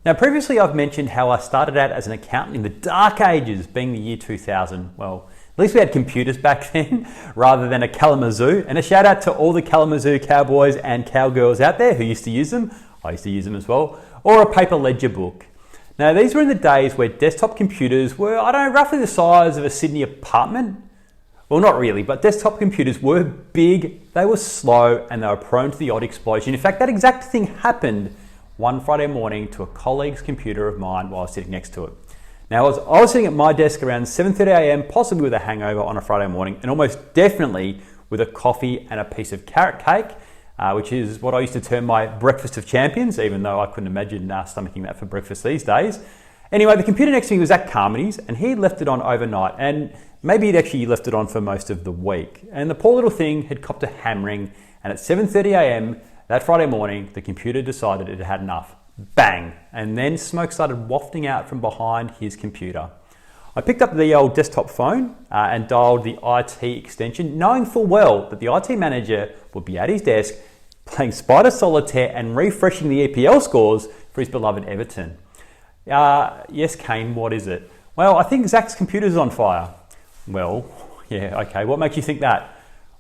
Now, previously I've mentioned how I started out as an accountant in the dark ages, being the year 2000. Well, at least we had computers back then rather than a Kalamazoo. And a shout out to all the Kalamazoo cowboys and cowgirls out there who used to use them. I used to use them as well. Or a paper ledger book. Now, these were in the days where desktop computers were, I don't know, roughly the size of a Sydney apartment. Well, not really, but desktop computers were big, they were slow, and they were prone to the odd explosion. In fact, that exact thing happened one Friday morning to a colleague's computer of mine while I was sitting next to it. Now, I was sitting at my desk around 7:30 a.m, possibly with a hangover on a Friday morning, and almost definitely with a coffee and a piece of carrot cake, which is what I used to term my breakfast of champions, even though I couldn't imagine stomaching that for breakfast these days. Anyway, the computer next to me was at Carmody's, and he left it on overnight, and maybe he'd actually left it on for most of the week. And the poor little thing had copped a hammering, and at 7:30 a.m, that Friday morning, the computer decided it had enough. Bang! And then smoke started wafting out from behind his computer. I picked up the old desktop phone and dialed the IT extension, knowing full well that the IT manager would be at his desk playing Spider Solitaire and refreshing the EPL scores for his beloved Everton. Yes, Kane, what is it? Well, I think Zach's computer's on fire. Well, yeah, okay, what makes you think that?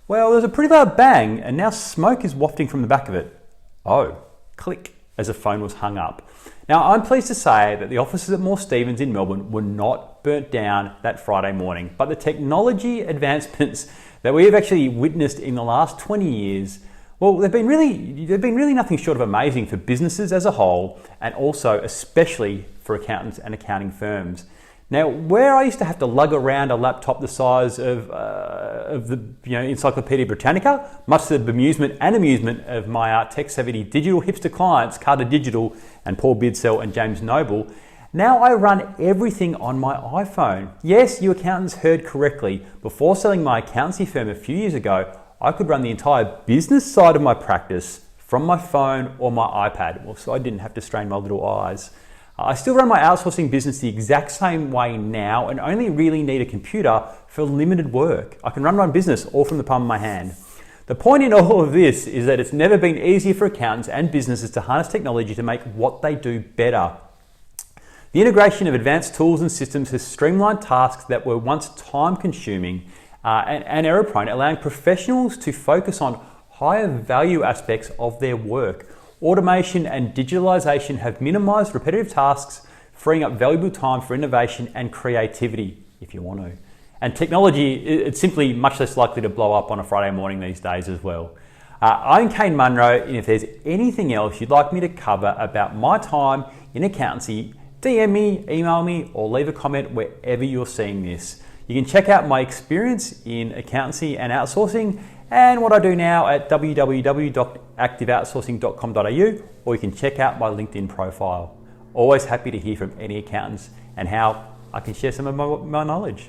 Well, there's a pretty loud bang, and now smoke is wafting from the back of it. Oh, click, as the phone was hung up. Now, I'm pleased to say that the offices at Moore Stephens in Melbourne were not burnt down that Friday morning, but the technology advancements that we have actually witnessed in the last 20 years, well, they've been really nothing short of amazing for businesses as a whole, and also especially for accountants and accounting firms. Now, where I used to have to lug around a laptop the size of the Encyclopedia Britannica, much to the bemusement and amusement of my tech-savvy digital hipster clients, Carter Digital and Paul Bidsell and James Noble, now I run everything on my iPhone. Yes, you accountants heard correctly. Before selling my accountancy firm a few years ago, I could run the entire business side of my practice from my phone or my iPad, well, so I didn't have to strain my little eyes. I still run my outsourcing business the exact same way now and only really need a computer for limited work. I can run my business all from the palm of my hand. The point in all of this is that it's never been easier for accountants and businesses to harness technology to make what they do better. The integration of advanced tools and systems has streamlined tasks that were once time-consuming and error-prone, allowing professionals to focus on higher value aspects of their work. Automation and digitalization have minimized repetitive tasks, freeing up valuable time for innovation and creativity, if you want to. And technology, it's simply much less likely to blow up on a Friday morning these days as well. I'm Kane Munro, and if there's anything else you'd like me to cover about my time in accountancy, DM me, email me, or leave a comment wherever you're seeing this. You can check out my experience in accountancy and outsourcing and what I do now at www.activeoutsourcing.com.au, or you can check out my LinkedIn profile. Always happy to hear from any accountants and how I can share some of my knowledge.